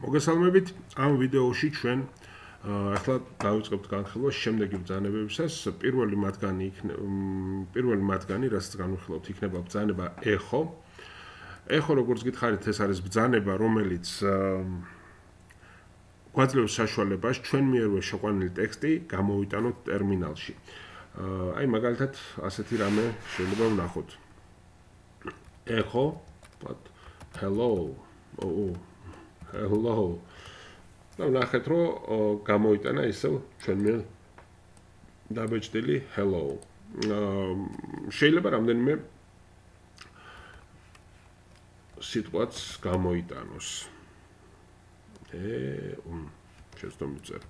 მოგესალმებით, ამ ვიდეოში ჩვენ ახლა დავიწყებთ განხილვას შემდეგი ბრძანებებისას. პირველი მათგანი, რასაც განვიხილავთ, იქნება ბრძანება ეხო. ეხო, როგორც გითხარით, ეს არის ბრძანება, რომელიც გვაძლევს საშუალებას ჩვენ მიერვე შეყვანილი ტექსტი გამოვიტანოთ ტერმინალში. აი, მაგალითად, ასეთი რამე შეიძლება ვნახოთ. ეხო, hello. Hello. და ვნახეთ, რომ გამოვიტანა ისევ ჩვენ მიერ დაბეჭდილი hello. შეიძლება რამდენიმე სიტყვაც გამოიტანოს. შეცდომ ვიწერ.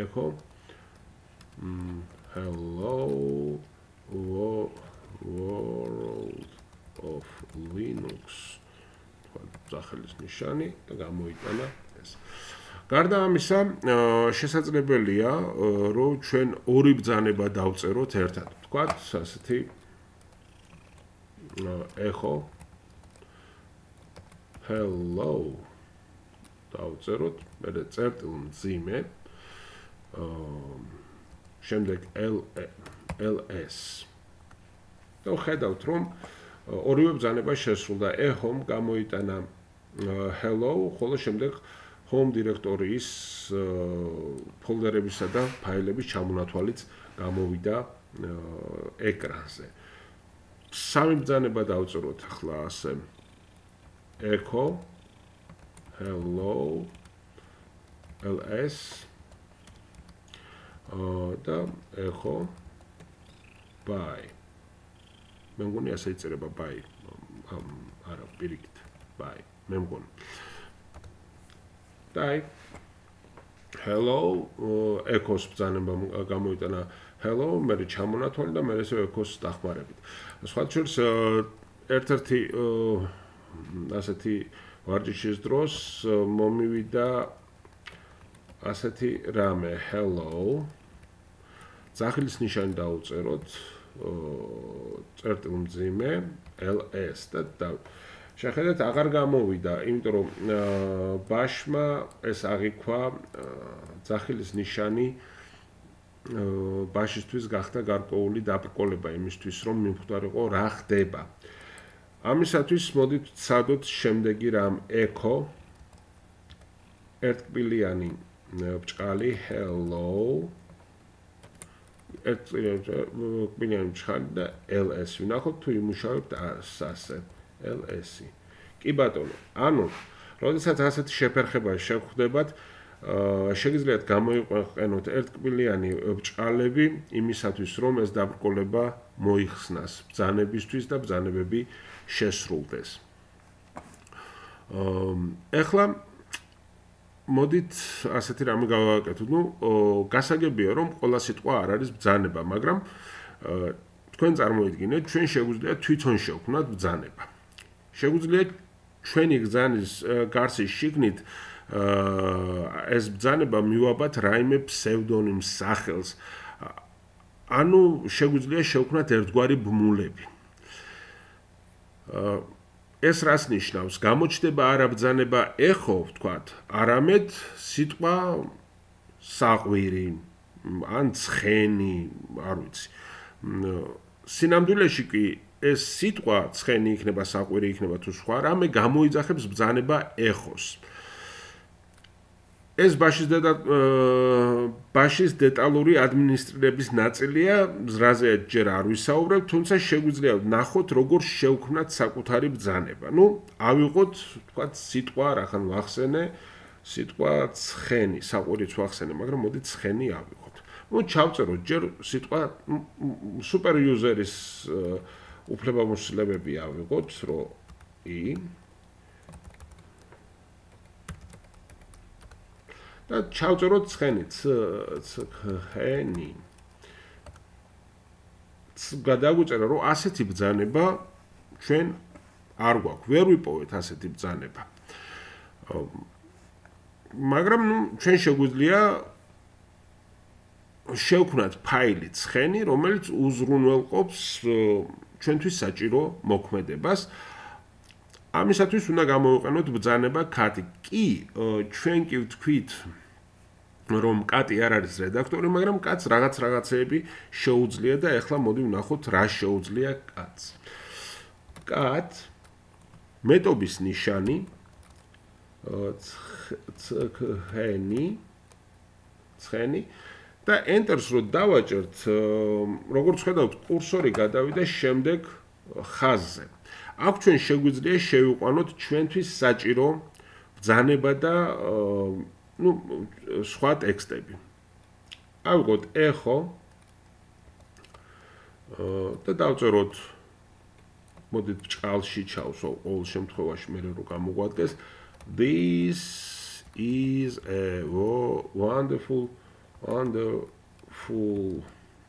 ეხო hello world of Linux. სახელის ნიშანი და გამოიტანა ეს. გარდა ამისა, შესაძლებელია, რომ ჩვენ ორი ბრძანება დავწეროთ ერთად. ვთქვათ, ასეთი ეხო hello დავწეროთ, მერე წერტილ მძიმე, შემდეგ ls. და ხედავთ, რომ ორივე ბრძანება შესრულდა. ეხომ გამოიტანა hello, ხოლო შემდეგ home directory-ის ფოლდერებისა და ფაილების ჩამონათვალიც გამოვიდა ეკრანზე. სამი ბრძანება დავწეროთ ახლა ასე. echo hello ls და echo bye. მე მგონი ასე იწერება bye. არა, პირიქით bye. მე მგონი. დაი. hello echo-ს ბრძანება გამოიტანა hello, მე ჩამონათვალი და მე ესე echo-ს დახმარებით. სხვა შორის ერთ-ერთი ასეთი ვარჯიშის დროს მომივიდა ასეთი რამე hello. ძახილის ნიშანი დაუწეროთ წერტილ მძიმე ls და შეხედეთ, აღარ გამოვიდა, იმიტომ რომ ბაშმა ეს აღიქვა ძახილის ნიშანი ბაშისთვის გახდა გარკვეული დაბრკოლება იმისთვის, რომ მიმხვდარიყო რა ხდება. ამისათვის მოდით ვცადოთ შემდეგი რამ echo ერთკბილიანი ბრჭყალი hello ერთკბილიანი ბრჭყალი და ls ვნახოთ თუ იმუშავებთ ასე ls. კი ბატონო, ანუ როდესაც ასეთი შეფერხება შეგხვდებათ, შეგიძლიათ გამოიყენოთ ერთკბილიანი ბრჭყალები იმისათვის, რომ ეს დაბრკოლება მოიხსნას ბრძანებისთვის და ბრძანებები შესრულდეს. ეხლა მოდით ასეთი რამე გავაკეთოთ. გასაგებია, რომ ყველა სიტყვა არ არის ბრძანება, მაგრამ თქვენ წარმოიდგინეთ, ჩვენ შეგვიძლია თვითონ შევქმნათ ბრძანება. შეგვიძლია ჩვენი ბრძანის გარსის შიგნით ეს ბრძანება მივაბათ რაიმე ფსევდონიმს, სახელს. ანუ შეგვიძლია შევქმნათ ერთგვარი ბმულები. ეს რას ნიშნავს? გამოჩნდება არა ბრძანება ეხო, ვთქვათ, არამედ სიტყვა საყვირი ან ცხენი, არ ვიცი. სინამდვილეში კი ეს სიტყვა ცხენი იქნება, საყვირი იქნება თუ სხვა რამე გამოიძახებს ბრძანება ეხოს. ეს ბაშის დეტალური ადმინისტრირების ნაწილია, ზრაზე ჯერ არ ვისაუბრებ, თუმცა შეგვიძლია ვნახოთ, როგორ შევქმნათ საკუთარი ბრძანება. ავიღოთ, თქვათ, სიტყვა, რახან ვახსენე, სიტყვა ცხენი, საყვირიც ვახსენე, მაგრამ მოდი ცხენი ავიღოთ. ჩავწეროთ ჯერ სიტყვა super user-ის უფლებამოსილებები ავიღოთ, რომ და ჩავწეროთ ცხენი, ცხენი. გადაგვიწერა, რომ ასეთი ბრძანება ჩვენ არ გვაქვს, ვერ ვიპოვეთ ასეთი ბრძანება. მაგრამ ჩვენ შეგვიძლია შევქმნათ ფაილი ცხენი, რომელიც უზრუნველყოფს ჩვენთვის საჭირო მოქმედებას. ამისათვის უნდა გამოვიყენოთ ბრძანება კატი. კი, ჩვენ კი ვთქვით, რომ კატი არ არის რედაქტორი, მაგრამ კატს რაღაცეები შეუძლია და ეხლა მოდი ვნახოთ რა შეუძლია კატს. კატ მეტობის ნიშანი ცხენი და enter-ს რო დავაჭერთ, როგორც ხედავთ, კურსორი გადავიდა შემდეგ ხაზზე. აქ ჩვენ შეგვიძლია შევიყვანოთ ჩვენთვის საჭირო ბრძანება და სხვა ტექსტები. ავიღოთ echo და დავწეროთ მოდით ბრჭყალში ჩავსვო ყოველ შემთხვევაში მე რო გამოგვადგეს this is a wonderful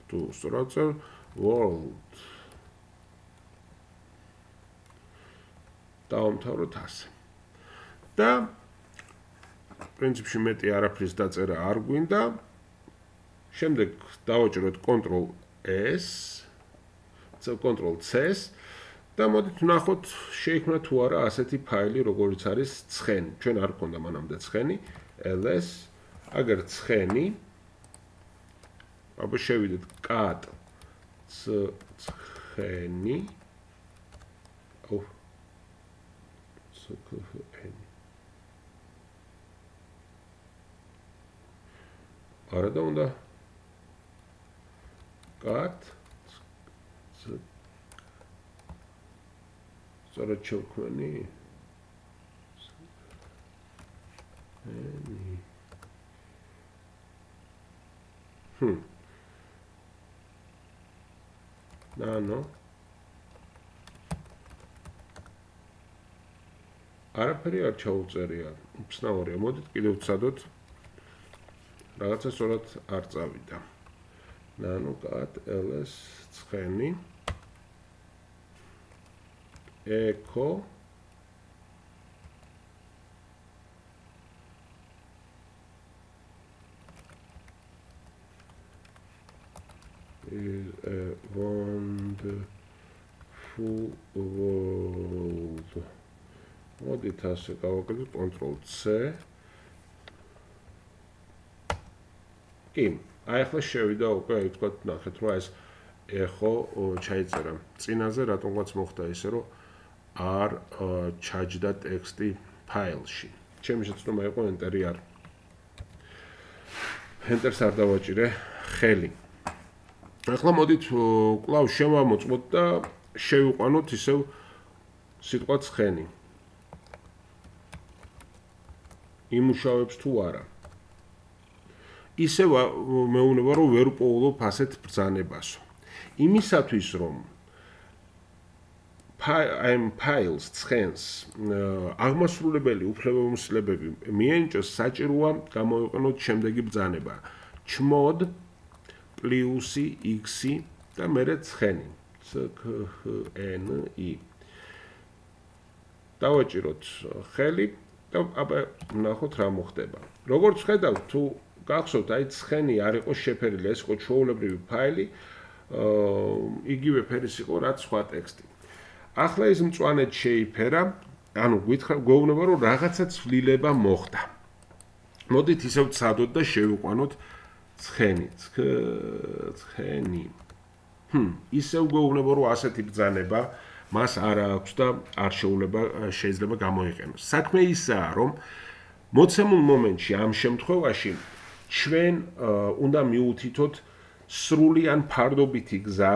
to structure world. დავამთავროთ ასე. და პრინციპში მეტი არაფრის დაწერა არ გვინდა. შემდეგ დავაჭეროთ Ctrl S, Ctrl C და მოდით ვნახოთ შეიქმნა თუ არა ასეთი ფაილი, როგორც არის ცხენი. ჩვენ არ გქონდა მანამდე ცხენი, ls, აგერ ცხენი. აბა შევიდეთ cat ცხენი. არა და უნდა cat სწორად შევქმნი ნანო არაფერი არ ჩაუწერია, უცნაურია. მოდით კიდევ ვცადოთ რაღაცა სწორად არ წავიდა. ნანო cat ls ცხენი echo is a wonderful world. მოდით ასე გავაკეთოთ Ctrl C. კი, აი ახლა შევიდა უკვე, აი თქვათ, ნახეთ, რომ ეს echo ჩაიწერა. წინაზე რატომღაც მოხდა ისე, რომ არ ჩაჯდა ტექსტი ფაილში. ჩემი შეცდომა იყო enter-ი არ. enter-ს არ დავაჭირე ხელი. ახლა მოდით კვლავ შევამოწმოთ და შევიყვანოთ ისევ სიტყვა ცხენი. იმუშავებს თუ არა. ისევ მეუბნება რომ ვერ პოულობ ასეთ ბრძანებასო. იმისათვის რომ ფაილს ცხენს აღმასრულებელი უფლებამოსილებები მიენიჭოს, საჭიროა გამოვიყენოთ შემდეგი ბრძანება. chmod +x და მერე ცხენი. ცხენი. დავაჭიროთ ხელი და აბა ნახოთ რა მოხდება. როგორც ხედავთ, თუ გახსოვთ, აი ცხენი არ იყო შეფერილი, ეს იყო ჩვეულებრივი ფაილი, იგივე ფერის იყო რაც სხვა ტექსტი. ახლა ის მწვანედ შეიფერა, ანუ გვეუბნება რომ რაღაცა ცვლილება მოხდა. მოდით ისევ ვცადოთ და შევიყვანოთ ცხენი. ცხენი. ისევ გვეუბნება რომ ასეთი ბრძანება მას არ აქვს და არ შეიძლება გამოიყენოს. საქმე ისაა, რომ მოცემულ მომენტში ამ შემთხვევაში ჩვენ უნდა მიუთითოთ სრული ან ფარდობითი გზა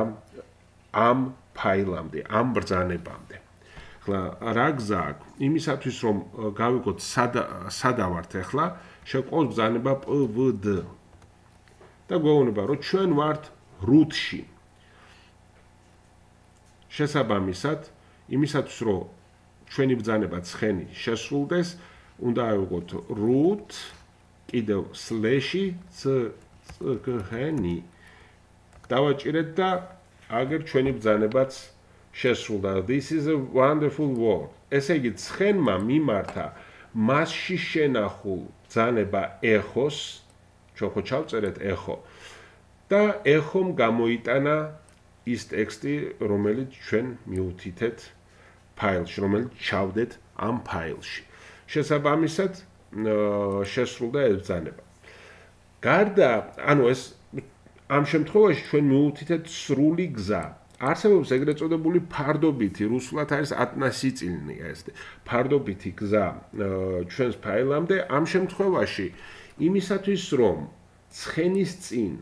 ამ ფაილამდე, ამ ბრძანებამდე. ახლა რა გზა აქვს? იმისათვის რომ გავიგოთ სადა ვართ ახლა, შეგვყავს ბრძანება pvd და გვეუბნება რომ ჩვენ ვართ root-ში. შესაბამისად, იმისათვის რომ ჩვენი ბრძანება ცხენი შესრულდეს, უნდა ავიღოთ root კიდევ slash-ი ცხენი. დავაჭირეთ და აგერ ჩვენი ბრძანებაც შესრულდა. This is a wonderful world. ესე იგი ცხენმა მიმართა მასში შენახულ ბრძანება echo-ს, ჩვენ ხო ჩავწერეთ echo და echo-მ გამოიტანა ის ტექსტი, რომელიც ჩვენ მიუთითეთ ფაილში, რომელიც ჩავდეთ ამ ფაილში. შესაბამისად, შესრულდა ეს ბრძანება. გარდა, ეს ამ შემთხვევაში ჩვენ მივუთითეთ სრული გზა. არსებობს ეგრეთ წოდებული ფარდობითი, რუსულად არის относительная, ფარდობითი გზა ჩვენს ფაილამდე. ამ შემთხვევაში იმისათვის, რომ ცხენის წინ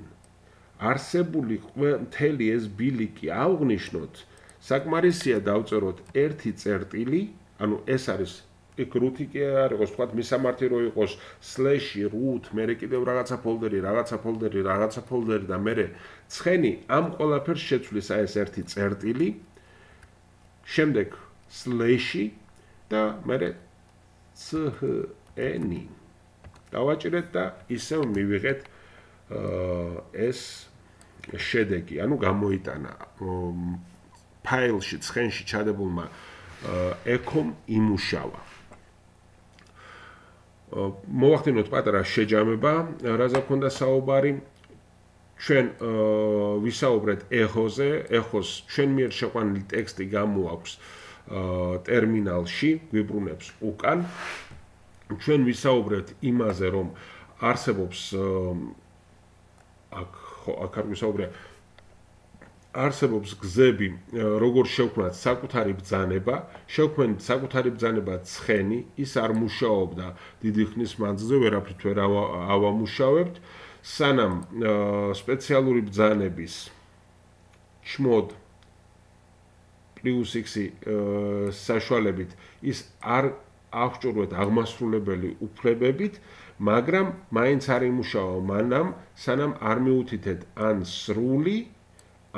არსებული მთელი ეს ბილიკი ავღნიშნოთ, საკმარისია დავწეროთ ერთი წერტილი, ეს არის იქ root კი არ იყოს, თქვათ მისამართი რო იყოს /root, მერე კიდევ რაღაცა ფოლდერი და მერე ცხენი ამ ყველაფერს შეცვლის ეს ერთი წერტილი, შემდეგ / და მერე ch-ენი. დავაჭირეთ და ისევ მივიღეთ ეს შედეგი, გამოიტანა ფაილში ცხენში ჩადებულმა echo-მ იმუშავა. მოვახდინოთ პატარა შეჯამება, რაზე გქონდა საუბარი. ჩვენ ვისაუბრეთ echo-ზე, echo-ს ჩვენ მიერ შეყვანილი ტექსტი გამოაქვს ტერმინალში, გვიბრუნებს უკან. ჩვენ ვისაუბრეთ იმაზე, რომ არსებობს აქ არ ვისაუბრე არსებობს გზები, როგორ შევქმნათ საკუთარი ბრძანება, შევქმნით საკუთარი ბრძანება ცხენი, ის არ მუშაობდა დიდი ხნის მანძილზე, ვერაფრით ვერ ავამუშავებთ, სანამ სპეციალური ბრძანების chmod +x საშუალებით ის არ აღჭურვეთ აღმასრულებელი უფლებებით, მაგრამ მაინც არ იმუშავა მანამ, სანამ არ მიუთითეთ ან სრული,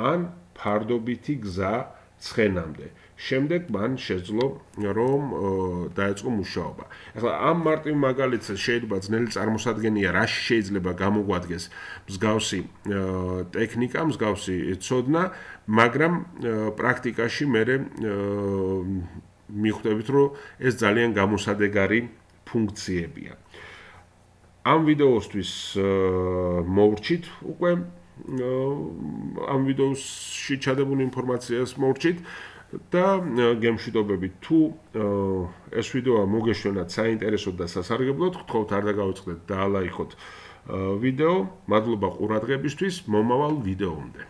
ან ფარდობითი გზა ცხენამდე. შემდეგ მან შეძლო რომ დაეწყო მუშაობა. ახლა ამ მარტივ მაგალითზე შეიძლება ძნელი წარმოსადგენია, რაში შეიძლება გამოგვადგეს მსგავსი ტექნიკა, მსგავსი ცოდნა, მაგრამ პრაქტიკაში მე მიხვდებით, რომ ეს ძალიან გამოსადეგარი ფუნქციებია. ამ ვიდეოსთვის მოვრჩით უკვე ამ ვიდეოში ჩადებულ ინფორმაციას მოვრჩით და გემშვიდობებით თუ ეს ვიდეო მოგეშვენათ საინტერესოდ და სასარგებლოდ, გთხოვთ არ დაგავიწყდეთ და ალაიქოთ ვიდეო. მადლობა ყურადღებისთვის, მომავალ ვიდეომდე.